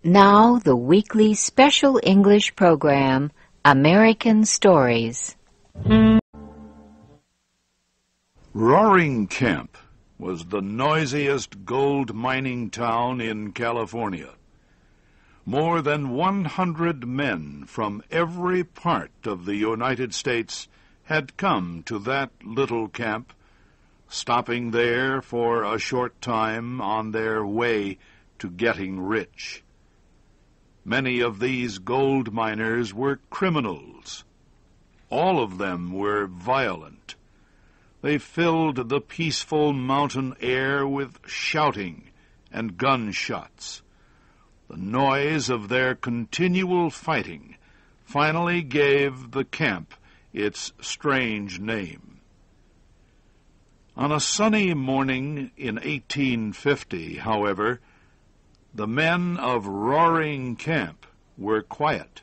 Now the weekly special English program, American Stories. Roaring Camp was the noisiest gold mining town in California. More than 100 men from every part of the United States had come to that little camp, stopping there for a short time on their way to getting rich. Many of these gold miners were criminals. All of them were violent. They filled the peaceful mountain air with shouting and gunshots. The noise of their continual fighting finally gave the camp its strange name. On a sunny morning in 1850, however, the men of Roaring Camp were quiet.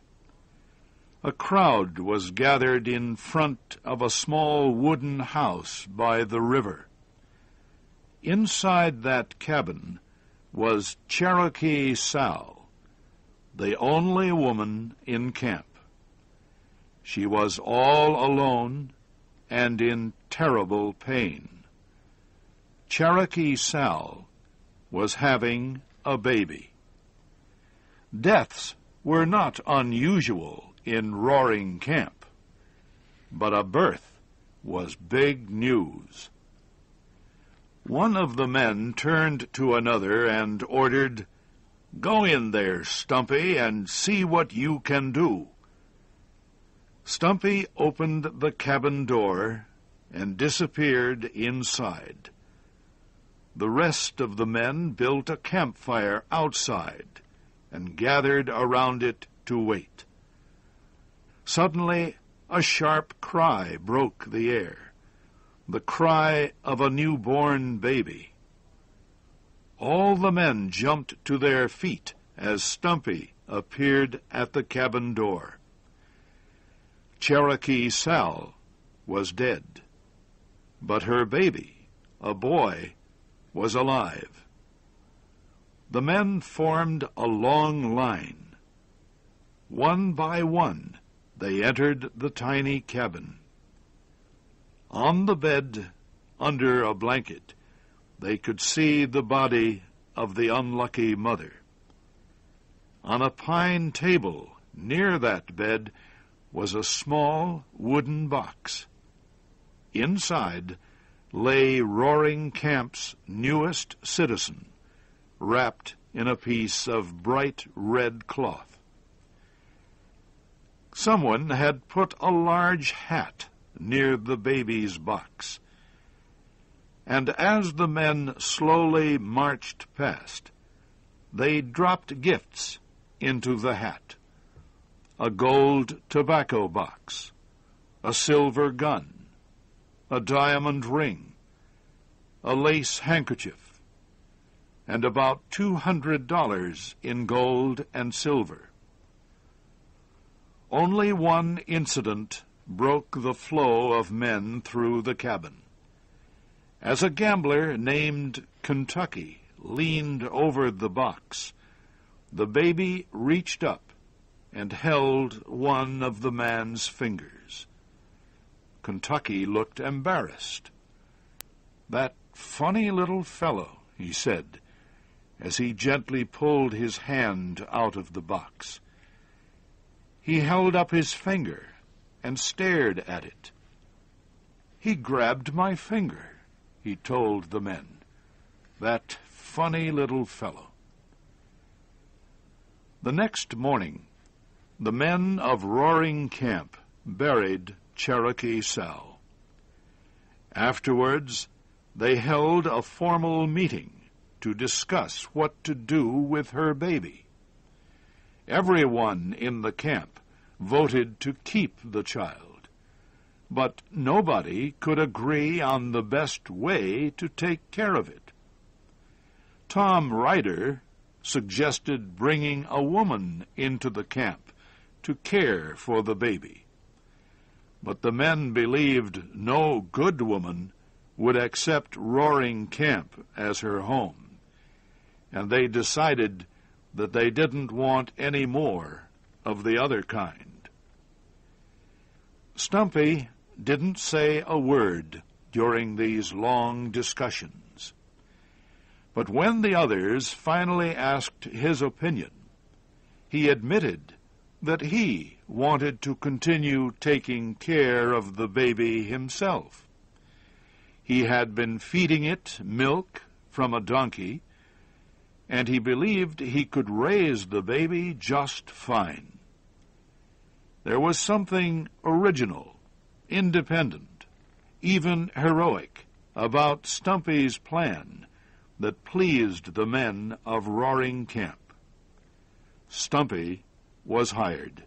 A crowd was gathered in front of a small wooden house by the river. Inside that cabin was Cherokee Sal, the only woman in camp. She was all alone and in terrible pain. Cherokee Sal was having a baby. Deaths were not unusual in Roaring Camp, but a birth was big news. One of the men turned to another and ordered, "Go in there, Stumpy, and see what you can do." Stumpy opened the cabin door and disappeared inside. The rest of the men built a campfire outside and gathered around it to wait. Suddenly, a sharp cry broke the air, the cry of a newborn baby. All the men jumped to their feet as Stumpy appeared at the cabin door. Cherokee Sal was dead, but her baby, a boy, was alive. The men formed a long line. One by one, they entered the tiny cabin. On the bed, under a blanket, they could see the body of the unlucky mother. On a pine table near that bed was a small wooden box. Inside lay Roaring Camp's newest citizen, wrapped in a piece of bright red cloth. Someone had put a large hat near the baby's box, and as the men slowly marched past, they dropped gifts into the hat: a gold tobacco box, a silver gun, a diamond ring, a lace handkerchief, and about $200 in gold and silver. Only one incident broke the flow of men through the cabin. As a gambler named Kentucky leaned over the box, the baby reached up and held one of the man's fingers. Kentucky looked embarrassed. "That funny little fellow," he said, as he gently pulled his hand out of the box. He held up his finger and stared at it. "He grabbed my finger," he told the men. "That funny little fellow." The next morning, the men of Roaring Camp buried Cherokee Sal. Afterwards, they held a formal meeting to discuss what to do with her baby. Everyone in the camp voted to keep the child, but nobody could agree on the best way to take care of it. Tom Ryder suggested bringing a woman into the camp to care for the baby, but the men believed no good woman would accept Roaring Camp as her home, and they decided that they didn't want any more of the other kind. Stumpy didn't say a word during these long discussions. But when the others finally asked his opinion, he admitted that he wanted to continue taking care of the baby himself. He had been feeding it milk from a donkey, and he believed he could raise the baby just fine. There was something original, independent, even heroic about Stumpy's plan that pleased the men of Roaring Camp. Stumpy was hired.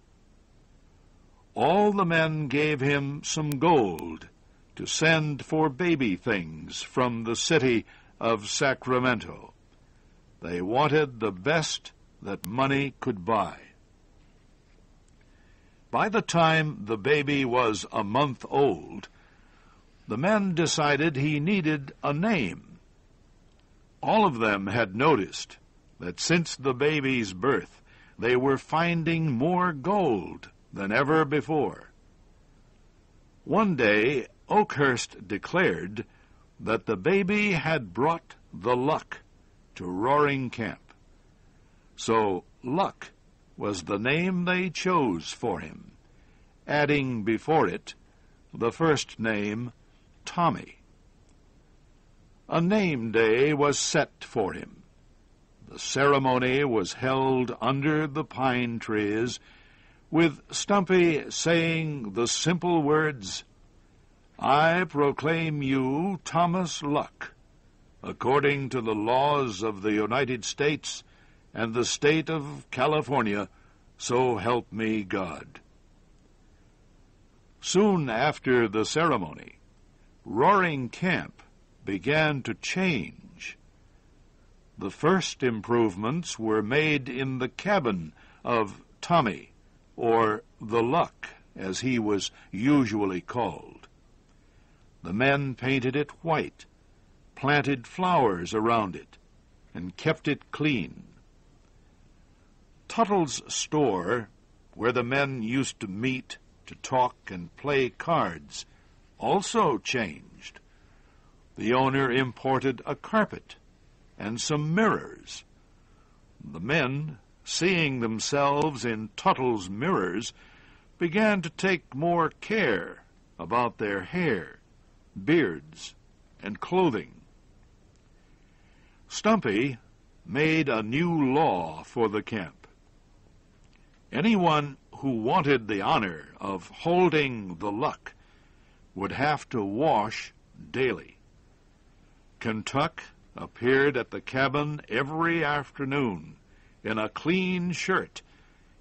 All the men gave him some gold to send for baby things from the city of Sacramento. They wanted the best that money could buy. By the time the baby was a month old, the men decided he needed a name. All of them had noticed that since the baby's birth, they were finding more gold than ever before. One day, Oakhurst declared that the baby had brought the luck to Roaring Camp. So Luck was the name they chose for him, adding before it the first name, Tommy. A name day was set for him. The ceremony was held under the pine trees, with Stumpy saying the simple words, "I proclaim you Thomas Luck, according to the laws of the United States and the state of California, so help me God." Soon after the ceremony, Roaring Camp began to change. The first improvements were made in the cabin of Tommy, or the Luck, as he was usually called. The men painted it white, planted flowers around it, and kept it clean. Tuttle's store, where the men used to meet to talk and play cards, also changed. The owner imported a carpet and some mirrors. The men, seeing themselves in Tuttle's mirrors, began to take more care about their hair, beards, and clothing. Stumpy made a new law for the camp. Anyone who wanted the honor of holding the Luck would have to wash daily. Kentuck appeared at the cabin every afternoon in a clean shirt,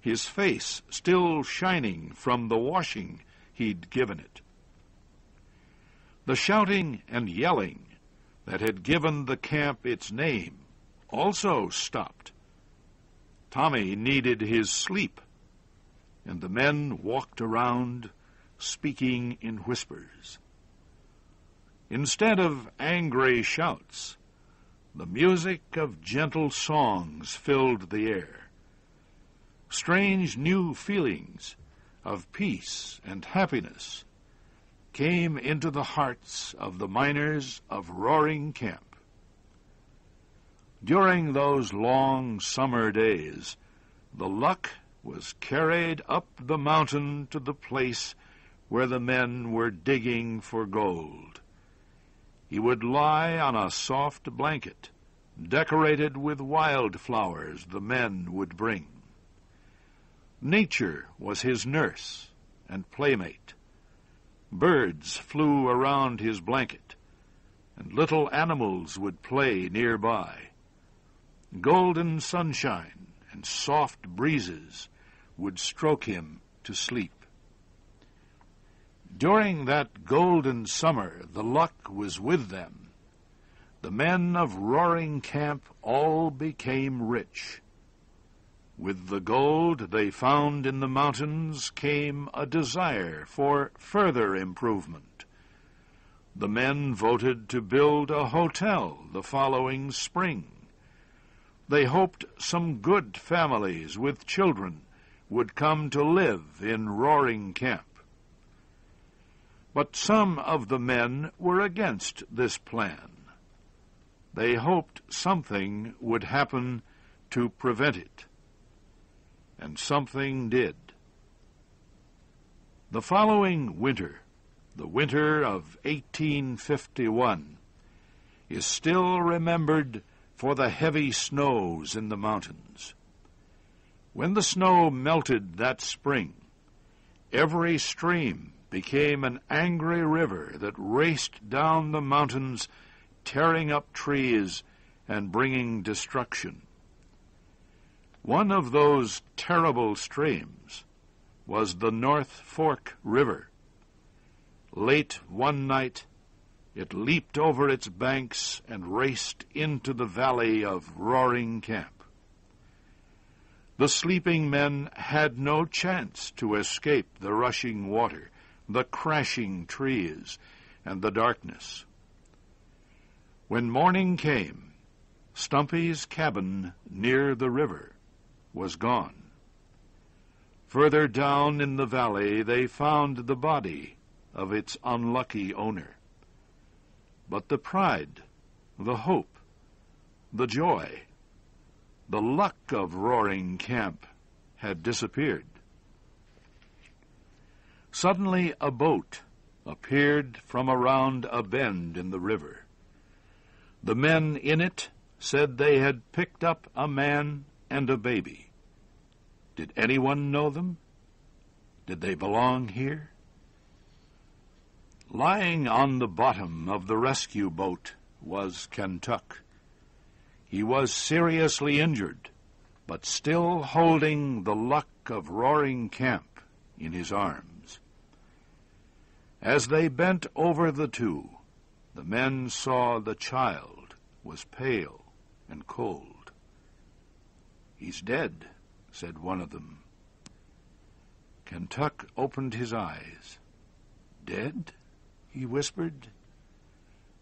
his face still shining from the washing he'd given it. The shouting and yelling that had given the camp its name also stopped. Tommy needed his sleep, and the men walked around speaking in whispers. Instead of angry shouts, the music of gentle songs filled the air. Strange new feelings of peace and happiness came into the hearts of the miners of Roaring Camp. During those long summer days, the Luck was carried up the mountain to the place where the men were digging for gold. He would lie on a soft blanket, decorated with wildflowers the men would bring. Nature was his nurse and playmate. Birds flew around his blanket, and little animals would play nearby. Golden sunshine and soft breezes would stroke him to sleep. During that golden summer, the Luck was with them. The men of Roaring Camp all became rich. With the gold they found in the mountains came a desire for further improvement. The men voted to build a hotel the following spring. They hoped some good families with children would come to live in Roaring Camp. But some of the men were against this plan. They hoped something would happen to prevent it. And something did. The following winter, the winter of 1851, is still remembered for the heavy snows in the mountains. When the snow melted that spring, every stream became an angry river that raced down the mountains, tearing up trees and bringing destruction. One of those terrible streams was the North Fork River. Late one night, it leaped over its banks and raced into the valley of Roaring Camp. The sleeping men had no chance to escape the rushing water, the crashing trees, and the darkness. When morning came, Stumpy's cabin near the river was gone. Further down in the valley they found the body of its unlucky owner. But the pride, the hope, the joy, the luck of Roaring Camp had disappeared. Suddenly a boat appeared from around a bend in the river. The men in it said they had picked up a man and a baby. Did anyone know them? Did they belong here? Lying on the bottom of the rescue boat was Kentuck. He was seriously injured, but still holding the luck of Roaring Camp in his arms. As they bent over the two, the men saw the child was pale and cold. "He's dead," said one of them. Kentuck opened his eyes. "Dead?" he whispered.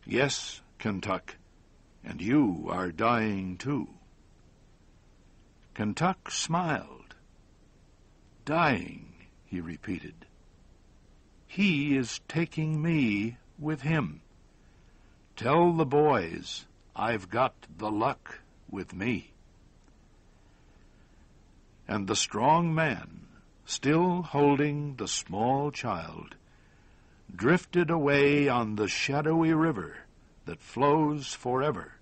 "Yes, Kentuck, and you are dying too." Kentuck smiled. "Dying," he repeated. "He is taking me with him. Tell the boys I've got the luck with me." And the strong man, still holding the small child, drifted away on the shadowy river that flows forever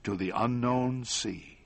to the unknown sea.